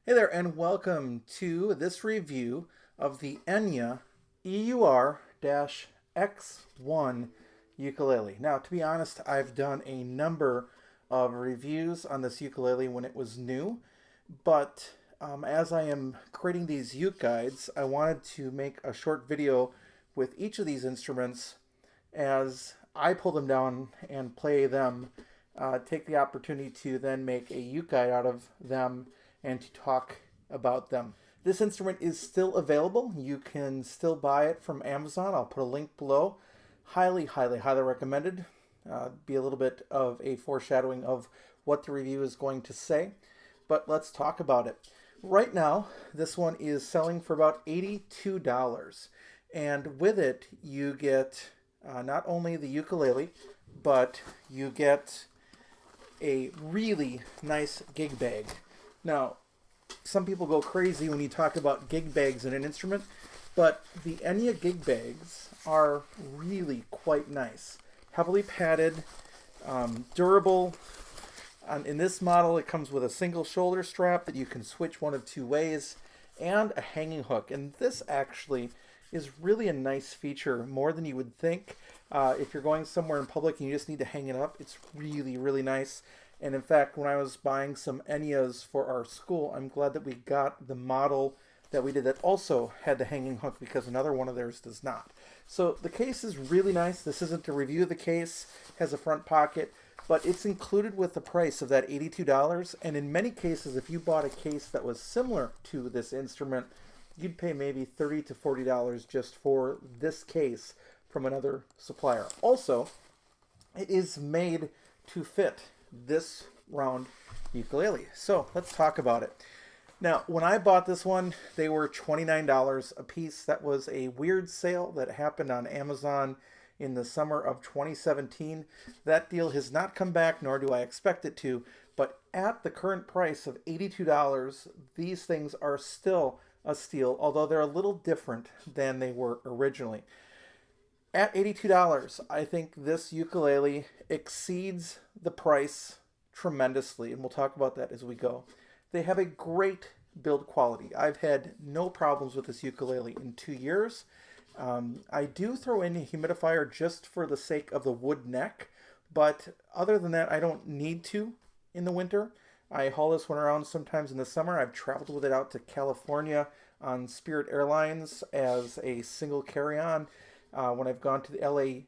Hey there, and welcome to this review of the Enya EUR-X1 ukulele. Now, to be honest, I've done a number of reviews on this ukulele when it was new, but as I am creating these uke guides, I wanted to make a short video with each of these instruments as I pull them down and play them, take the opportunity to then make a uke guide out of them and to talk about them. This instrument is still available. You can still buy it from Amazon. I'll put a link below. Highly, highly, highly recommended. Be a little bit of a foreshadowing of what the review is going to say, but let's talk about it. Right now, this one is selling for about $82, and with it, you get not only the ukulele, but you get a really nice gig bag. Now, some people go crazy when you talk about gig bags in an instrument, but the Enya gig bags are really quite nice. Heavily padded, durable. In this model, it comes with a single shoulder strap that you can switch one of two ways, and a hanging hook. And this actually is really a nice feature, more than you would think. If you're going somewhere in public and you just need to hang it up, it's really, really nice. And in fact, when I was buying some Enyas for our school, I'm glad that we got the model that we did that also had the hanging hook, because another one of theirs does not. So the case is really nice. This isn't a review of the case, has a front pocket, but it's included with the price of that $82. And in many cases, if you bought a case that was similar to this instrument, you'd pay maybe $30 to $40 just for this case from another supplier. Also, it is made to fit this round ukulele. So let's talk about it. Now, when I bought this one, they were $29 a piece. That was a weird sale that happened on Amazon in the summer of 2017. That deal has not come back, nor do I expect it to. But at the current price of $82, these things are still a steal, although they're a little different than they were originally. At $82, I think this ukulele exceeds the price tremendously, and we'll talk about that as we go. They have a great build quality. I've had no problems with this ukulele in 2 years. I do throw in a humidifier just for the sake of the wood neck, but other than that, I don't need to in the winter. I haul this one around sometimes in the summer. I've traveled with it out to California on Spirit Airlines as a single carry-on. When I've gone to the LA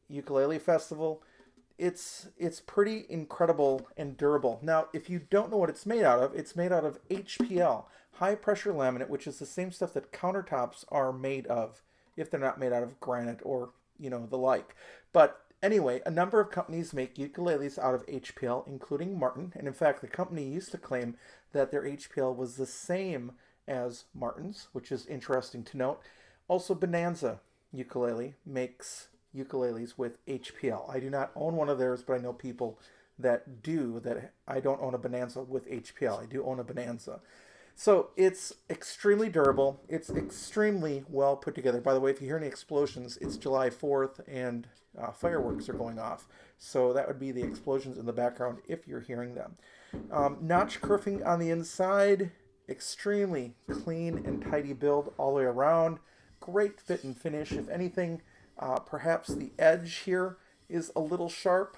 Ukulele Festival, it's pretty incredible and durable. Now, if you don't know what it's made out of HPL, high pressure laminate, which is the same stuff that countertops are made of, if they're not made out of granite or, the like. But anyway, a number of companies make ukuleles out of HPL, including Martin. And in fact, the company used to claim that their HPL was the same as Martin's, which is interesting to note. Also, Bonanza Ukulele makes ukuleles with HPL. I do not own one of theirs, but I know people that do. That I don't own a Bonanza with HPL. I do own a Bonanza. So it's extremely durable. It's extremely well put together. By the way, if you hear any explosions, it's July 4th and fireworks are going off. So that would be the explosions in the background if you're hearing them. Notch kerfing on the inside. Extremely clean and tidy build all the way around. Great fit and finish. If anything, perhaps the edge here is a little sharp.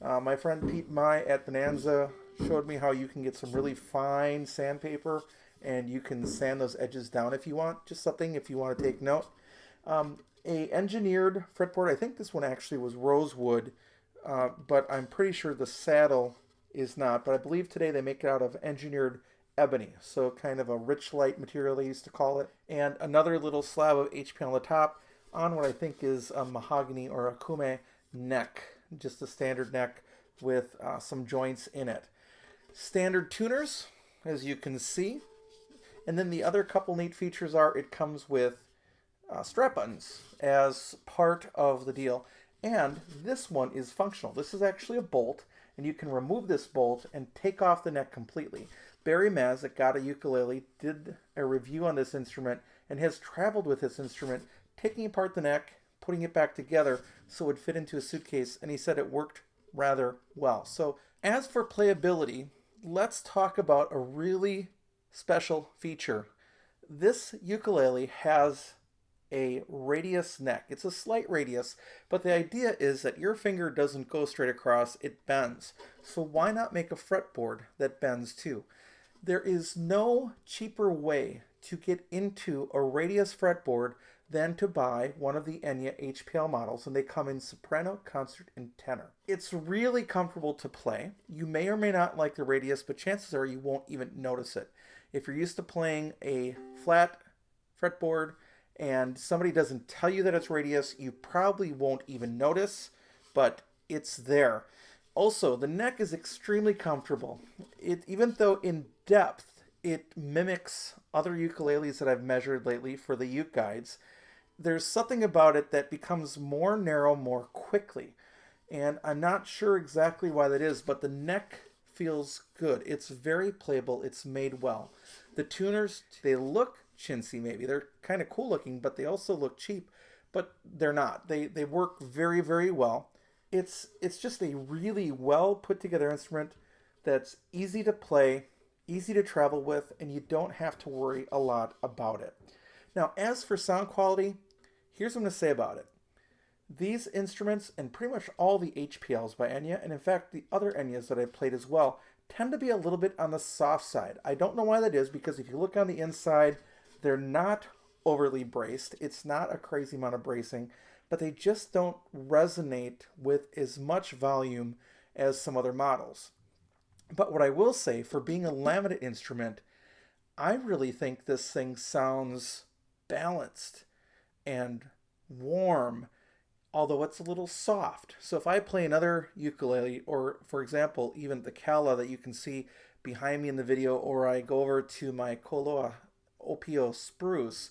My friend Pete Mai at Bonanza showed me how you can get some really fine sandpaper and you can sand those edges down if you want. Just something if you want to take note. A engineered fretboard. I think this one actually was rosewood, but I'm pretty sure the saddle is not. But I believe today they make it out of engineered ebony, so kind of a rich light material they used to call it. And another little slab of HPL on the top on what I think is a mahogany or a kume neck, just a standard neck with some joints in it. Standard tuners, as you can see. And then the other couple neat features are it comes with strap buttons as part of the deal. And this one is functional. This is actually a bolt, and you can remove this bolt and take off the neck completely. Barry Maz at Got a Ukulele did a review on this instrument and has traveled with this instrument, taking apart the neck, putting it back together so it would fit into a suitcase, and he said it worked rather well. So as for playability, let's talk about a really special feature. This ukulele has a radius neck. It's a slight radius, but the idea is that your finger doesn't go straight across, it bends. So why not make a fretboard that bends too? There is no cheaper way to get into a radius fretboard than to buy one of the Enya HPL models, and they come in soprano, concert, and tenor. It's really comfortable to play. You may or may not like the radius, but chances are you won't even notice it. If you're used to playing a flat fretboard and somebody doesn't tell you that it's radius, you probably won't even notice, but it's there. Also, the neck is extremely comfortable. Even though in depth it mimics other ukuleles that I've measured lately for the UkeGuides, there's something about it that becomes more narrow more quickly. And I'm not sure exactly why that is, but the neck feels good. It's very playable. It's made well. The tuners, they look chintzy maybe. They're kind of cool looking, but they also look cheap, but they're not. They work very, very well. It's just a really well put together instrument that's easy to play, easy to travel with, and you don't have to worry a lot about it. Now, as for sound quality, here's what I'm going to say about it. These instruments, and pretty much all the HPLs by Enya, and in fact the other Enyas that I've played as well, tend to be a little bit on the soft side. I don't know why that is, because if you look on the inside, they're not overly braced. It's not a crazy amount of bracing, but they just don't resonate with as much volume as some other models. But what I will say, for being a laminate instrument, I really think this thing sounds balanced and warm, although it's a little soft. So if I play another ukulele, or for example, even the Acappella that you can see behind me in the video, or I go over to my Koloa Opio spruce,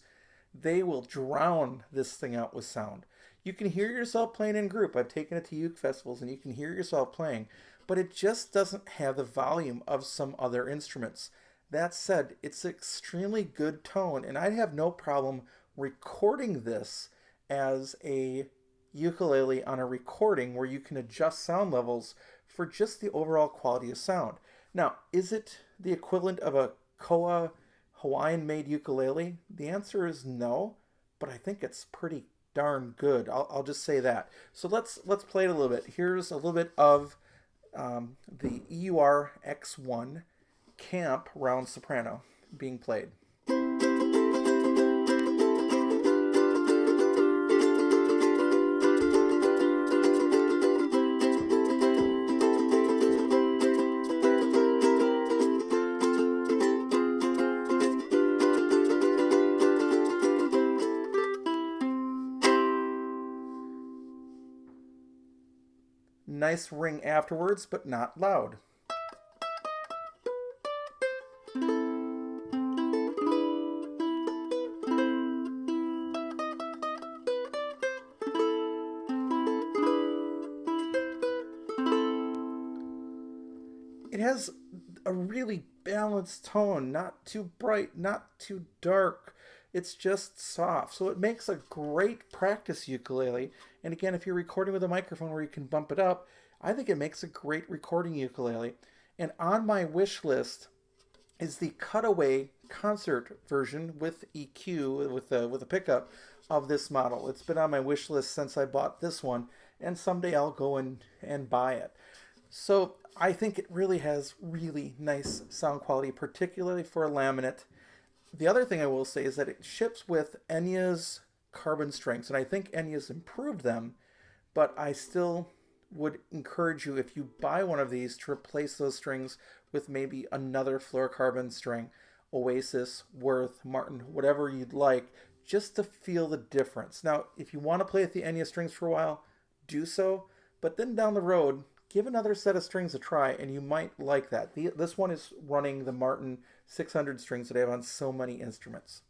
they will drown this thing out with sound. You can hear yourself playing in group. I've taken it to uke festivals and you can hear yourself playing, but it just doesn't have the volume of some other instruments. That said, it's extremely good tone, and I'd have no problem recording this as a ukulele on a recording where you can adjust sound levels for just the overall quality of sound. Now, is it the equivalent of a Koa Hawaiian-made ukulele? The answer is no, but I think it's pretty darn good. I'll just say that. So let's play it a little bit. Here's a little bit of the EUR-X1 Camp round soprano being played. Nice ring afterwards, but not loud. It has a really balanced tone, not too bright, not too dark. It's just soft. So it makes a great practice ukulele. And again, if you're recording with a microphone where you can bump it up, I think it makes a great recording ukulele. And on my wish list is the cutaway concert version with EQ, with a pickup of this model. It's been on my wish list since I bought this one, and someday I'll go and buy it. So I think it really has really nice sound quality, particularly for a laminate. The other thing I will say is that it ships with Enya's carbon strings, and I think Enya's improved them, but I still would encourage you, if you buy one of these, to replace those strings with maybe another fluorocarbon string, Oasis, Worth, Martin, whatever you'd like, just to feel the difference. Now, if you want to play with the Enya strings for a while, do so, but then down the road, give another set of strings a try, and you might like that. This one is running the Martin 600 strings that I have on so many instruments.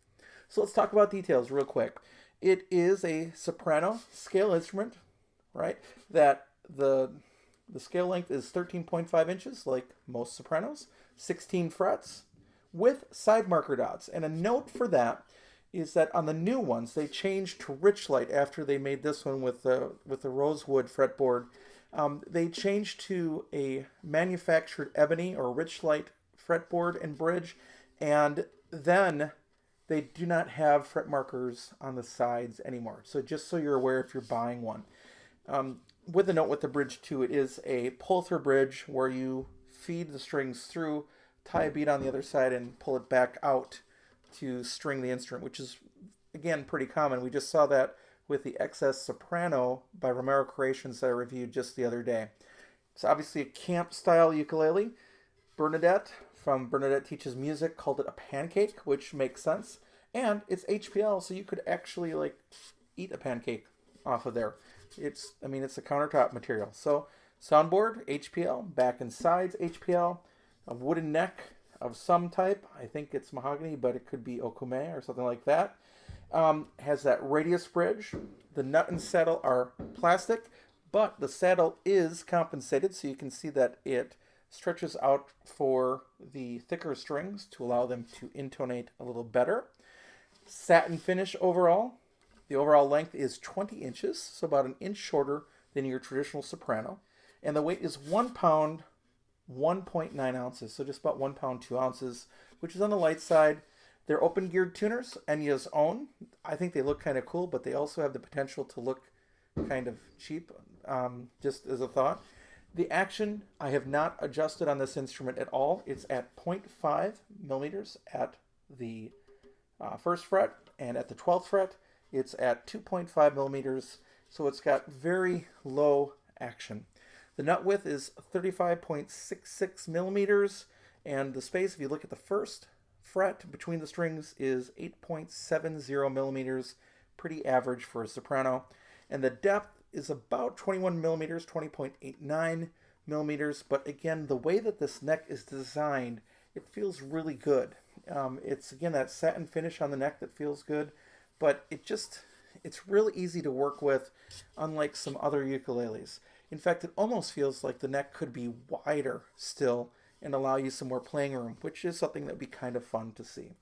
So let's talk about details real quick. It is a soprano scale instrument, right? That the scale length is 13.5 inches, like most sopranos, 16 frets, with side marker dots. And a note for that is that on the new ones, they changed to Richlight after they made this one with the rosewood fretboard. They changed to a manufactured ebony or Richlight fretboard and bridge, And then they do not have fret markers on the sides anymore. So just so you're aware if you're buying one. With a note with the bridge too, it is a pull-through bridge where you feed the strings through, tie a bead on the other side, and pull it back out to string the instrument, which is, again, pretty common. We just saw that with the XS Soprano by Romero Creations that I reviewed just the other day. It's obviously a camp-style ukulele. Bernadette from Bernadette Teaches Music called it a pancake, which makes sense. And it's HPL, so you could actually like eat a pancake off of there. It's a countertop material. So soundboard, HPL, back and sides, HPL, a wooden neck of some type. I think it's mahogany, but it could be okume or something like that. Has that radius bridge. The nut and saddle are plastic, but the saddle is compensated, so you can see that it stretches out for the thicker strings to allow them to intonate a little better. Satin finish overall. The overall length is 20 inches, so about an inch shorter than your traditional soprano. And the weight is 1 pound, 1.9 ounces, so just about 1 pound, 2 ounces, which is on the light side. They're open geared tuners, Enya's own. I think they look kind of cool, but they also have the potential to look kind of cheap, just as a thought. The action, I have not adjusted on this instrument at all. It's at 0.5 millimeters at the first fret, and at the 12th fret, it's at 2.5 millimeters, so it's got very low action. The nut width is 35.66 millimeters, and the space, if you look at the first fret between the strings, is 8.70 millimeters, pretty average for a soprano. And the depth is about 21 millimeters, 20.89 millimeters, but again, the way that this neck is designed, it feels really good. It's, again, that satin finish on the neck that feels good, but it's really easy to work with, unlike some other ukuleles. In fact, it almost feels like the neck could be wider still and allow you some more playing room, which is something that would be kind of fun to see.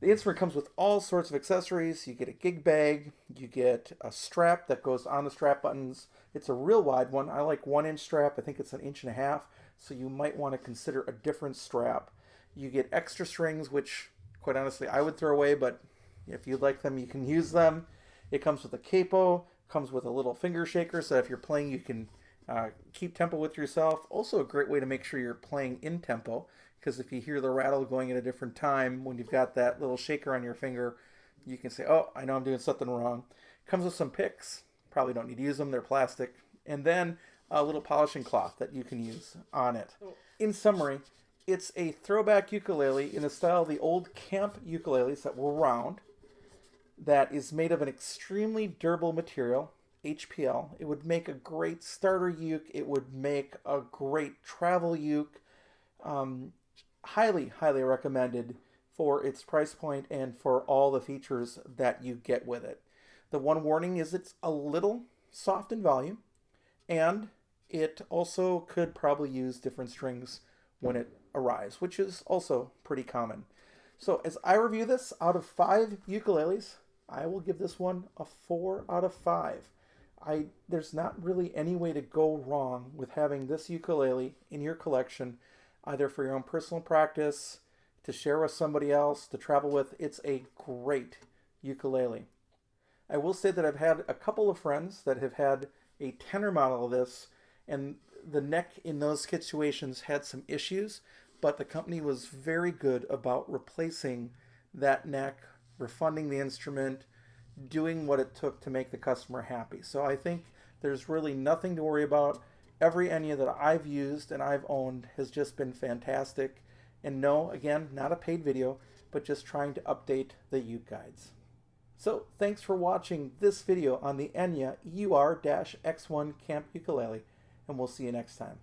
The instrument comes with all sorts of accessories. You get a gig bag, you get a strap that goes on the strap buttons. It's a real wide one. I like 1 inch strap. I think it's 1.5 inches, so you might want to consider a different strap. You get extra strings, which quite honestly I would throw away, but if you'd like them, you can use them. It comes with a capo, comes with a little finger shaker, so if you're playing, you can keep tempo with yourself. Also a great way to make sure you're playing in tempo, because if you hear the rattle going at a different time, when you've got that little shaker on your finger, you can say, oh, I know I'm doing something wrong. Comes with some picks. Probably don't need to use them. They're plastic. And then a little polishing cloth that you can use on it. In summary, it's a throwback ukulele in the style of the old camp ukuleles that were round, that is made of an extremely durable material, HPL. It would make a great starter uke. It would make a great travel uke. Highly, highly recommended for its price point and for all the features that you get with it. The one warning is it's a little soft in volume, and it also could probably use different strings when it arrives, which is also pretty common. So as I review this, out of 5 ukuleles, I will give this one a 4 out of 5. There's not really any way to go wrong with having this ukulele in your collection, either for your own personal practice, to share with somebody else, to travel with. It's a great ukulele. I will say that I've had a couple of friends that have had a tenor model of this, and the neck in those situations had some issues, but the company was very good about replacing that neck, refunding the instrument, doing what it took to make the customer happy. So I think there's really nothing to worry about. Every Enya that I've used and I've owned has just been fantastic. And no, again, not a paid video, but just trying to update the UkeGuides. So thanks for watching this video on the Enya EUR-X1 Camp Ukulele, and we'll see you next time.